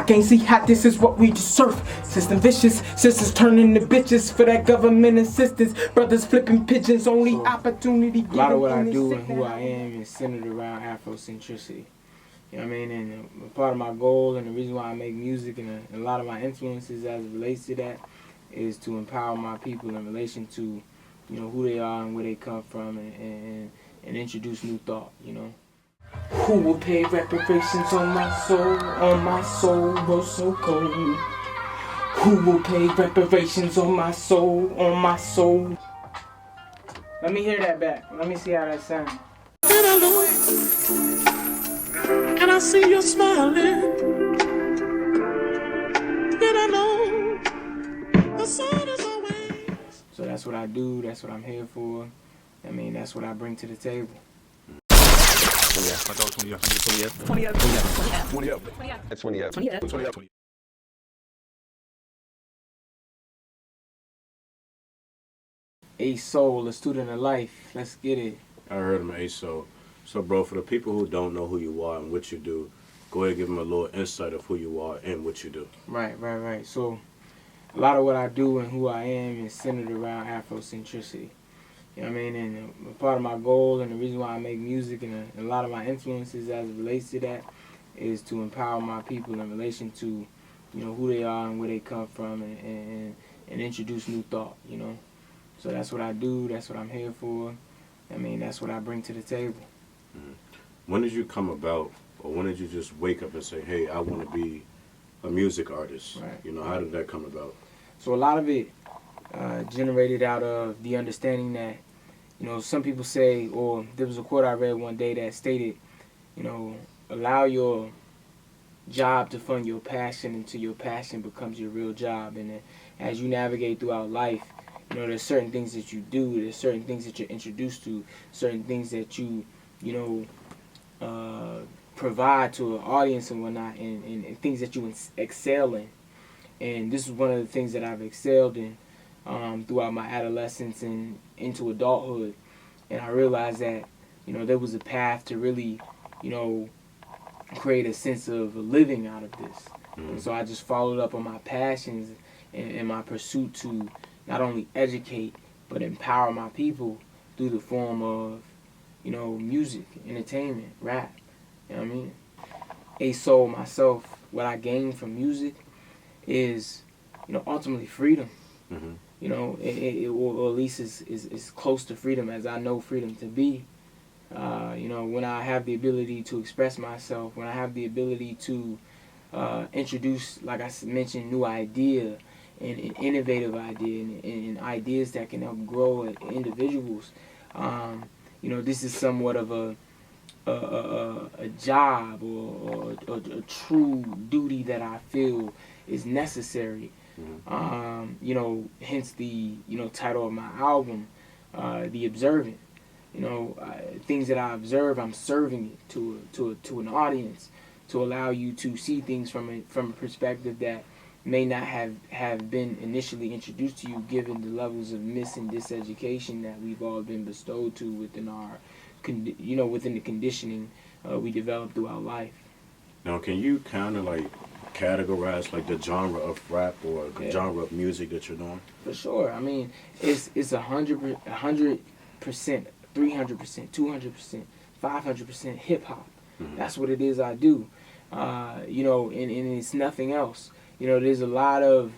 can't see how this is what we deserve. System vicious, sisters turning to bitches for that government assistance. Brothers flipping pigeons, only opportunity given. A lot of what I do and who I am is centered around Afrocentricity. You know what I mean? And part of my goal and the reason why I make music and a lot of my influences as it relates to that is to empower my people in relation to, you know, who they are and where they come from, and introduce new thought, you know. Who will pay reparations on my soul, was so cold. Who will pay reparations on my soul, Let me hear that back. Let me see how that sounds. And I look, and I see you smiling. And I know the sun is away. So that's what I do, that's what I'm here for. I mean, that's what I bring to the table. TwinnyF. ASOL, a student of life. Let's get it. I heard him, ASOL. So, bro, for the people who don't know who you are and what you do, go ahead and give them a little insight of who you are and what you do. Right. So, a lot of what I do and who I am is centered around Afrocentricity. You know what I mean? And part of my goal and the reason why I make music and a lot of my influences as it relates to that is to empower my people in relation to, you know, who they are and where they come from, and introduce new thought, you know. So that's what I do, that's what I'm here for. I mean, that's what I bring to the table. When did you come about, or when did you just wake up and say, hey, I want to be a music artist? Right. You know, how did that come about? So a lot of it generated out of the understanding that, you know, some people say, or there was a quote I read one day that stated, you know, allow your job to fund your passion until your passion becomes your real job. And as you navigate throughout life, you know, there's certain things that you do, there's certain things that you're introduced to, certain things that you know, provide to an audience and whatnot, and things that you excel in. And this is one of the things that I've excelled in throughout my adolescence and into adulthood. And I realized that, you know, there was a path to really, you know, create a sense of living out of this. And so I just followed up on my passions and my pursuit to not only educate but empower my people through the form of, you know, music, entertainment, rap. You know what I mean? ASOL, myself, what I gained from music is, you know, ultimately freedom. You know, or at least is close to freedom as I know freedom to be. You know, when I have the ability to express myself, when I have the ability to introduce, like I mentioned, new idea and innovative idea and ideas that can help grow individuals. You know, this is somewhat of a job or a true duty that I feel is necessary. You know, hence the, you know, title of my album, The Observant. You know, things that I observe, I'm serving it to an audience to allow you to see things from a perspective that may not have been initially introduced to you, given the levels of mis and diseducation that we've all been bestowed to within our, you know, within the conditioning we develop throughout life. Now, can you kind of like categorize like the genre of rap or the genre of music that you're doing? For sure. I mean, it's 100%, 300%, 200%, 500% hip hop. That's what it is I do. You know, and it's nothing else. You know, there's a lot of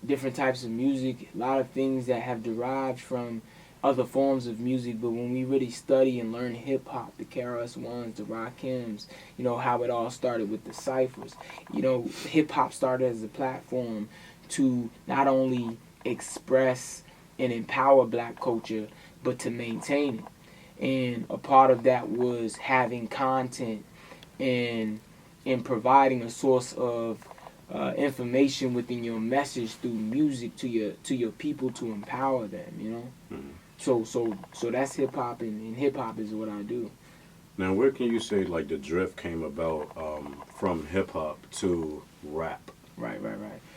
different types of music, a lot of things that have derived from other forms of music, but when we really study and learn hip-hop, the KRS-Ones, the Rakims, you know, how it all started with the ciphers. You know, hip-hop started as a platform to not only express and empower black culture, but to maintain it. And a part of that was having content and providing a source of information within your message through music to your people to empower them, you know. So that's hip hop, and hip hop is what I do. Now, where can you say like the drift came about from hip hop to rap? Right.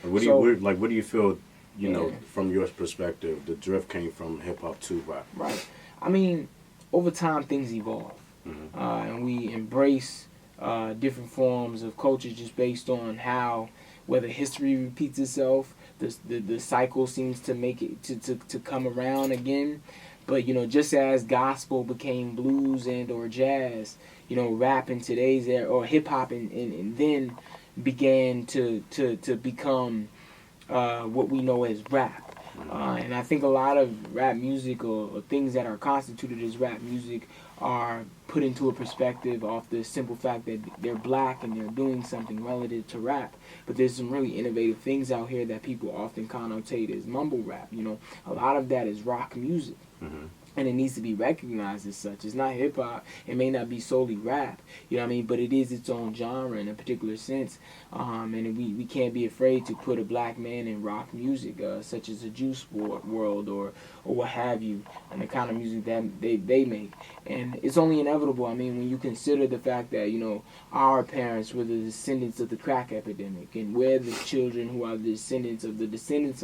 What do you feel? You know, from your perspective, the drift came from hip hop to rap. Right. I mean, over time things evolve, and we embrace different forms of culture just based on how, whether history repeats itself, the cycle seems to make it to come around again. But just as gospel became blues and or jazz, rap in today's era, or hip hop and then began to become what we know as rap. And I think a lot of rap music, or things that are constituted as rap music, are put into a perspective off the simple fact that they're black and they're doing something relative to rap. But there's some really innovative things out here that people often connotate as mumble rap. A lot of that is rock music. Mm-hmm. And it needs to be recognized as such. It's not hip hop. It may not be solely rap. You know what I mean? But it is its own genre in a particular sense. And we can't be afraid to put a black man in rock music, such as the Juice WRLD or what have you, and the kind of music that they make. And it's only inevitable. I mean, when you consider the fact that our parents were the descendants of the crack epidemic, and we're the children who are the descendants of the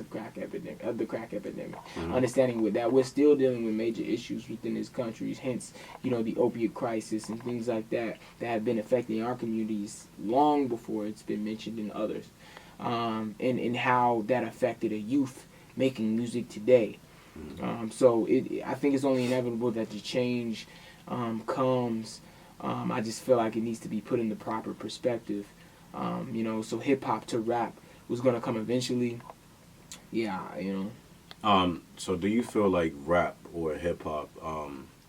crack epidemic. Mm-hmm. Understanding with that, we're still dealing with major issues within this country, hence the opiate crisis and things like that have been affecting our communities long before it's been mentioned in others, and how that affected a youth making music today. So I think it's only inevitable that the change comes. I just feel like it needs to be put in the proper perspective. So hip hop to rap was gonna come eventually. Yeah. So do you feel like rap or hip hop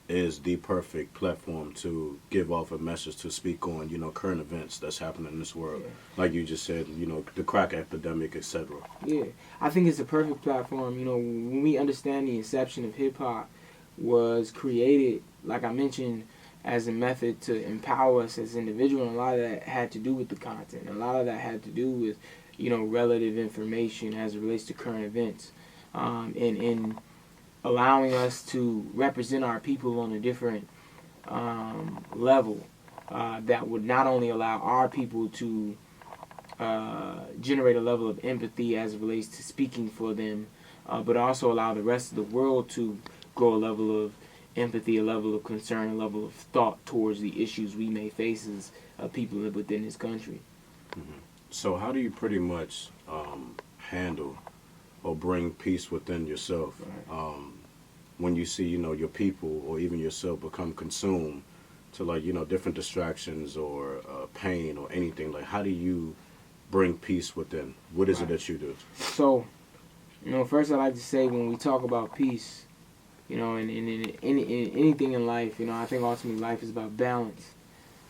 is the perfect platform to give off a message, to speak on, current events that's happening in this world? Yeah. Like you just said, the crack epidemic, etc. Yeah, I think it's a perfect platform. When we understand the inception of hip hop was created, like I mentioned, as a method to empower us as individuals, and a lot of that had to do with the content. A lot of that had to do with, relative information as it relates to current events. And allowing us to represent our people on a different level that would not only allow our people to generate a level of empathy as it relates to speaking for them, but also allow the rest of the world to grow a level of empathy, a level of concern, a level of thought towards the issues we may face as people within this country. Mm-hmm. So how do you pretty much handle or bring peace within yourself when you see, your people or even yourself become consumed to different distractions or pain or anything? Like, how do you bring peace within? What is it that you do? So, first I'd like to say, when we talk about peace, in anything in life, I think ultimately life is about balance.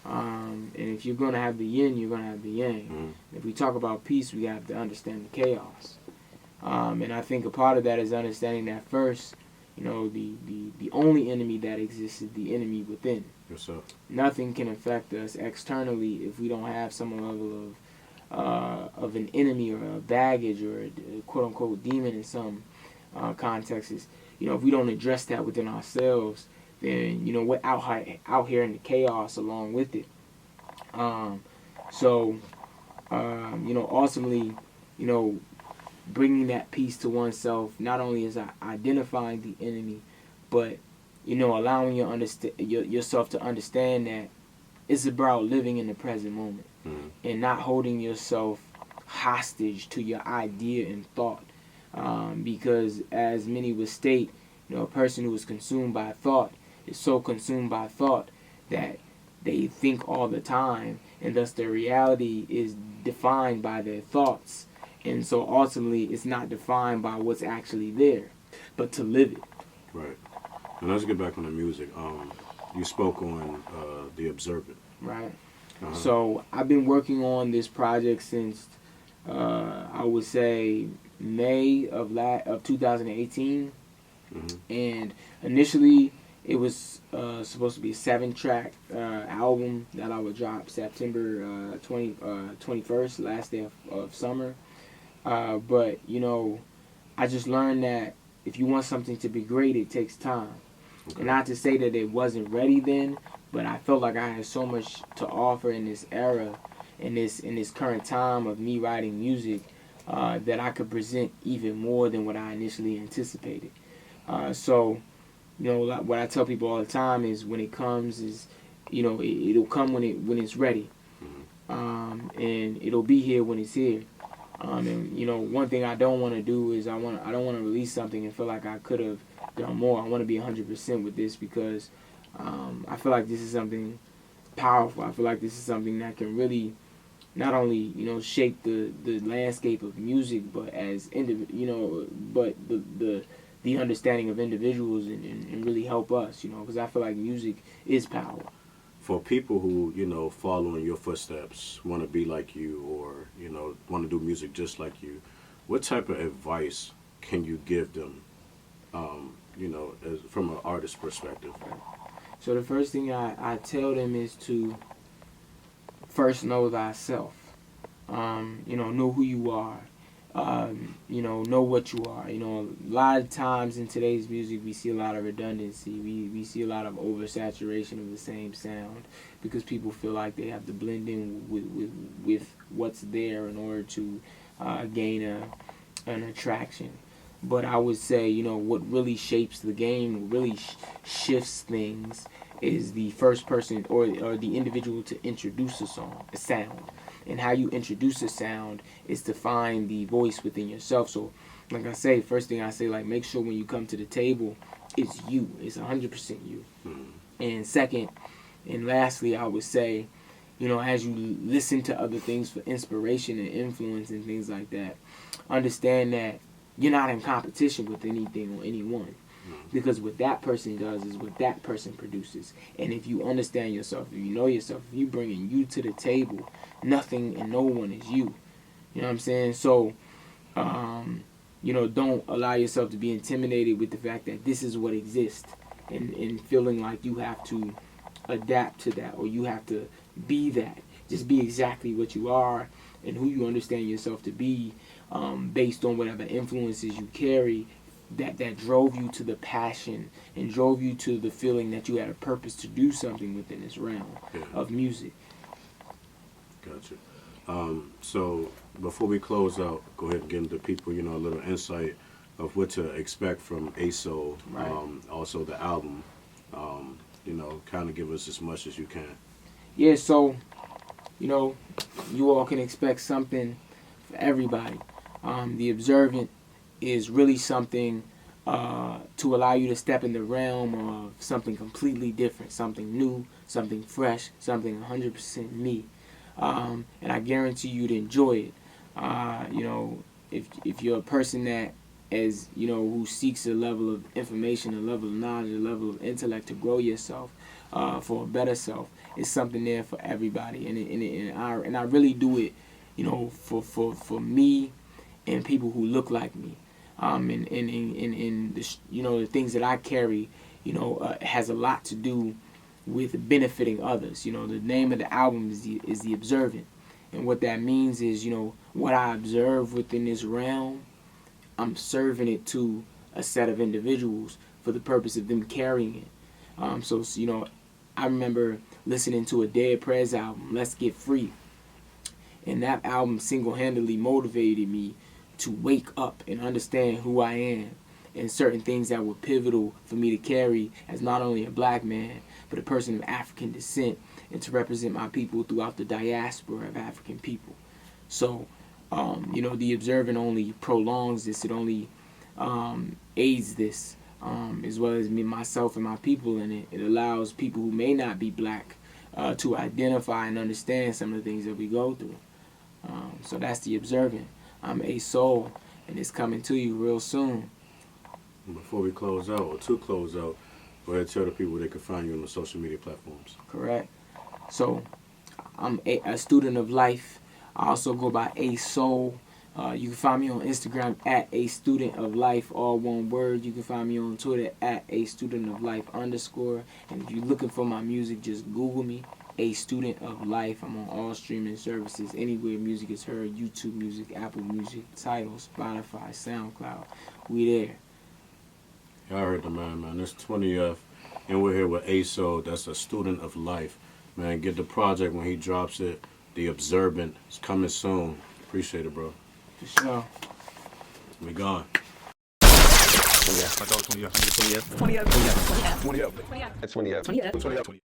And if you're going to have the yin, you're going to have the yang. Mm-hmm. If we talk about peace, we have to understand the chaos. And I think a part of that is understanding that first, the only enemy that exists is the enemy within. Yourself. Nothing can affect us externally if we don't have some level of an enemy or a baggage or a quote unquote demon in some contexts. If we don't address that within ourselves, then we're out here in the chaos along with it. Ultimately, bringing that peace to oneself not only is identifying the enemy, but allowing yourself to understand that it's about living in the present moment. Mm-hmm. And not holding yourself hostage to your idea and thought, because as many would state, a person who is consumed by thought is so consumed by thought that they think all the time, and thus their reality is defined by their thoughts. And so ultimately, it's not defined by what's actually there, but to live it. Right. And let's get back on the music. You spoke on The Observant. Right. Uh-huh. So I've been working on this project since, I would say, May of 2018. Mm-hmm. And initially, it was supposed to be a 7-track album that I would drop September 21st, last day of summer. But, I just learned that if you want something to be great, it takes time. Okay. And not to say that it wasn't ready then, but I felt like I had so much to offer in this era, in this current time of me writing music, that I could present even more than what I initially anticipated. So, what I tell people all the time is when it comes is it'll come when it's ready, and it'll be here when it's here. And one thing I don't want to do is I don't want to release something and feel like I could have done more. I want to be 100% with this because I feel like this is something powerful. I feel like this is something that can really not only shape the landscape of music, but as but the understanding of individuals and really help us, because I feel like music is power. For people who follow in your footsteps, want to be like you, or want to do music just like you, what type of advice can you give them? From an artist perspective. So the first thing I tell them is to first know thyself. Know who you are. Know what you are. A lot of times in today's music we see a lot of redundancy. We see a lot of oversaturation of the same sound because people feel like they have to blend in with what's there in order to gain an attraction. But I would say, what really shapes the game, what really shifts things is the first person or the individual to introduce a sound. And how you introduce a sound is to find the voice within yourself. So, like I say, first thing I say, like, make sure when you come to the table, it's you. It's 100% you. And second, and lastly, I would say, as you listen to other things for inspiration and influence and things like that, understand that you're not in competition with anything or anyone. Because what that person does is what that person produces. And if you understand yourself, if you know yourself, if you bringing you to the table, nothing and no one is you. You know what I'm saying? So, don't allow yourself to be intimidated with the fact that this is what exists and feeling like you have to adapt to that or you have to be that. Just be exactly what you are and who you understand yourself to be based on whatever influences you carry that drove you to the passion and drove you to the feeling that you had a purpose to do something within this realm of music. Gotcha. So before we close out, go ahead and give the people, a little insight of what to expect from ASOL, Right. Also the album. Kind of give us as much as you can. Yeah, so, you all can expect something for everybody. The Observant is really something to allow you to step in the realm of something completely different, something new, something fresh, something 100% me. And I guarantee you to enjoy it. If you're a person that, who seeks a level of information, a level of knowledge, a level of intellect to grow yourself for a better self, it's something there for everybody. And I really do it, for me and people who look like me. And the things that I carry, has a lot to do with benefiting others. The name of the album is the Observant, and what that means is, what I observe within this realm, I'm serving it to a set of individuals for the purpose of them carrying it. So I remember listening to a Dead Prez album, Let's Get Free, and that album single-handedly motivated me to wake up and understand who I am and certain things that were pivotal for me to carry as not only a black man, but a person of African descent, and to represent my people throughout the diaspora of African people. So, the Observant only prolongs this. It only aids this, as well as me, myself, and my people in it. It allows people who may not be black to identify and understand some of the things that we go through. So that's the Observant. I'm ASOL, and it's coming to you real soon. Before we close out, or to close out, go ahead and tell the people they can find you on the social media platforms. Correct. So, I'm a student of life. I also go by ASOL. You can find me on Instagram at AStudentofLife, all one word. You can find me on Twitter at AStudentofLife_. And if you're looking for my music, just Google me, A Student of Life. I'm on all streaming services, anywhere music is heard: YouTube Music, Apple Music, Tidal, Spotify, SoundCloud. We there. Y'all heard the man. It's TwinnyF, and we're here with ASOL. That's a student of life. Man, get the project when he drops it. The Observant is coming soon. Appreciate it, bro. For sure. We gone. TwinnyF. 20F. 20F. 20F. 20F. 20F. 20F. 20F. 20F. 20F. 20F.